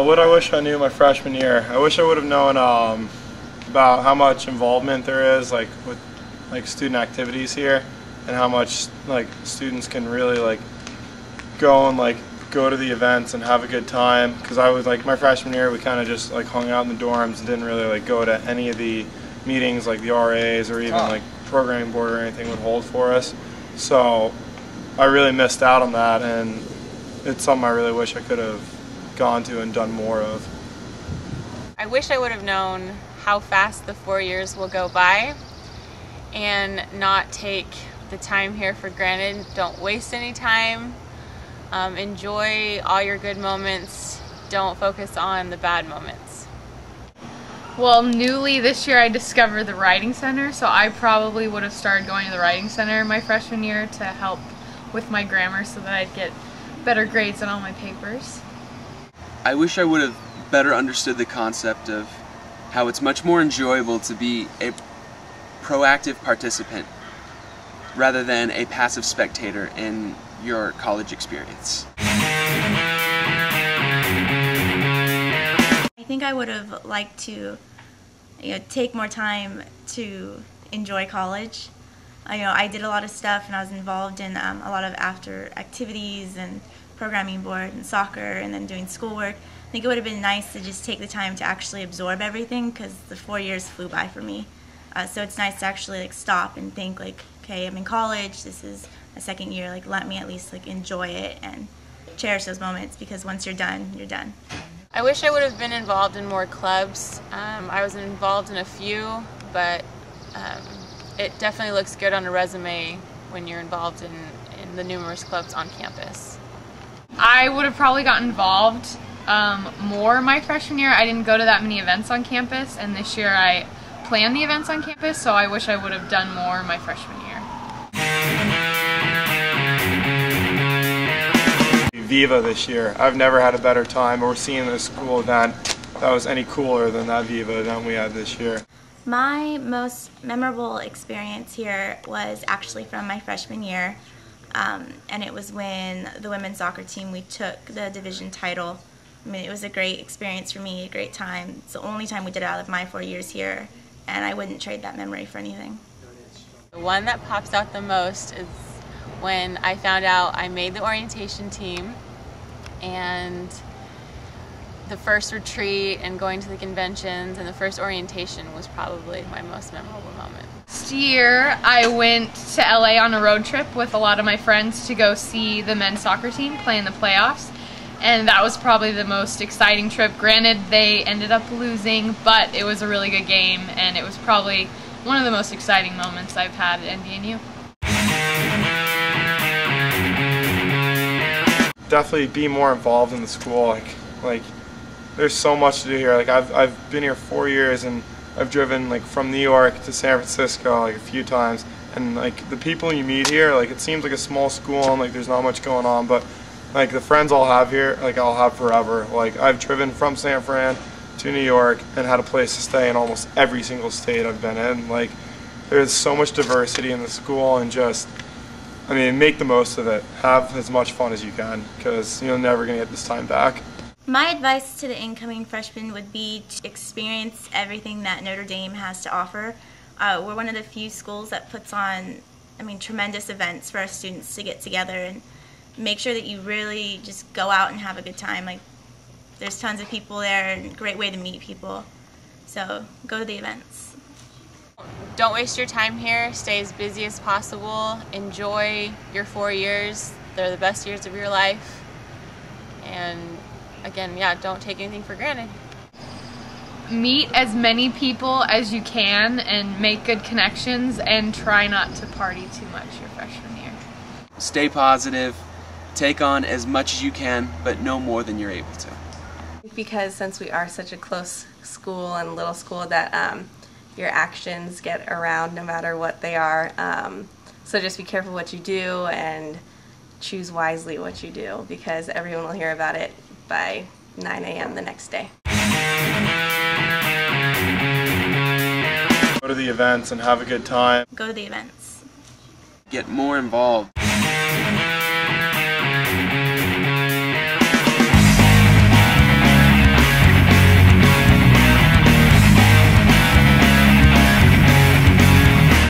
What I wish I knew my freshman year. I wish I would have known about how much involvement there is, like with student activities here, and how much students can really go and go to the events and have a good time. Because I was my freshman year, we kind of just hung out in the dorms and didn't really go to any of the meetings like the RAs or even programming board or anything would hold for us. So I really missed out on that, and it's something I really wish I could have gone to and done more of. I wish I would have known how fast the 4 years will go by and not take the time here for granted. Don't waste any time. Enjoy all your good moments. Don't focus on the bad moments. Well, newly this year I discovered the Writing Center, so I probably would have started going to the Writing Center my freshman year to help with my grammar so that I'd get better grades on all my papers. I wish I would have better understood the concept of how it's much more enjoyable to be a proactive participant rather than a passive spectator in your college experience. I think I would have liked to take more time to enjoy college. I did a lot of stuff and I was involved in a lot of after activities and programming board and soccer and then doing schoolwork. I think it would have been nice to just take the time to actually absorb everything because the 4 years flew by for me. So it's nice to actually stop and think okay, I'm in college, this is my second year, let me at least enjoy it and cherish those moments, because once you're done, you're done. I wish I would have been involved in more clubs. I was involved in a few, but it definitely looks good on a resume when you're involved in the numerous clubs on campus. I would have probably gotten involved more my freshman year. I didn't go to that many events on campus, and this year I planned the events on campus, so I wish I would have done more my freshman year. Viva this year. I've never had a better time or seen a school event that was any cooler than that Viva event we had this year. My most memorable experience here was actually from my freshman year, and it was when the women's soccer team, we took the division title. I mean, it was a great experience for me, a great time. It's the only time we did it out of my 4 years here, and I wouldn't trade that memory for anything. The one that pops out the most is when I found out I made the orientation team, and the first retreat and going to the conventions and the first orientation was probably my most memorable moment. Last year I went to LA on a road trip with a lot of my friends to go see the men's soccer team play in the playoffs, and that was probably the most exciting trip. Granted, they ended up losing, but it was a really good game, and it was probably one of the most exciting moments I've had at NDNU. Definitely be more involved in the school. There's so much to do here. I've been here 4 years, and I've driven from New York to San Francisco a few times, and the people you meet here, it seems like a small school and there's not much going on, but the friends I'll have here, I'll have forever. I've driven from San Fran to New York and had a place to stay in almost every single state I've been in. There's so much diversity in the school, and just, make the most of it. Have as much fun as you can, because you're never going to get this time back. My advice to the incoming freshmen would be to experience everything that Notre Dame has to offer. We're one of the few schools that puts on, tremendous events for our students to get together, and make sure that you really just go out and have a good time. There's tons of people there, and a great way to meet people. So go to the events. Don't waste your time here. Stay as busy as possible. Enjoy your 4 years. They're the best years of your life. And again, don't take anything for granted. Meet as many people as you can and make good connections, and try not to party too much your freshman year. Stay positive, take on as much as you can, but no more than you're able to. Because since we are such a close school and little school, that your actions get around no matter what they are. So just be careful what you do and choose wisely what you do, because everyone will hear about it by 9 a.m. the next day. Go to the events and have a good time. Go to the events. Get more involved.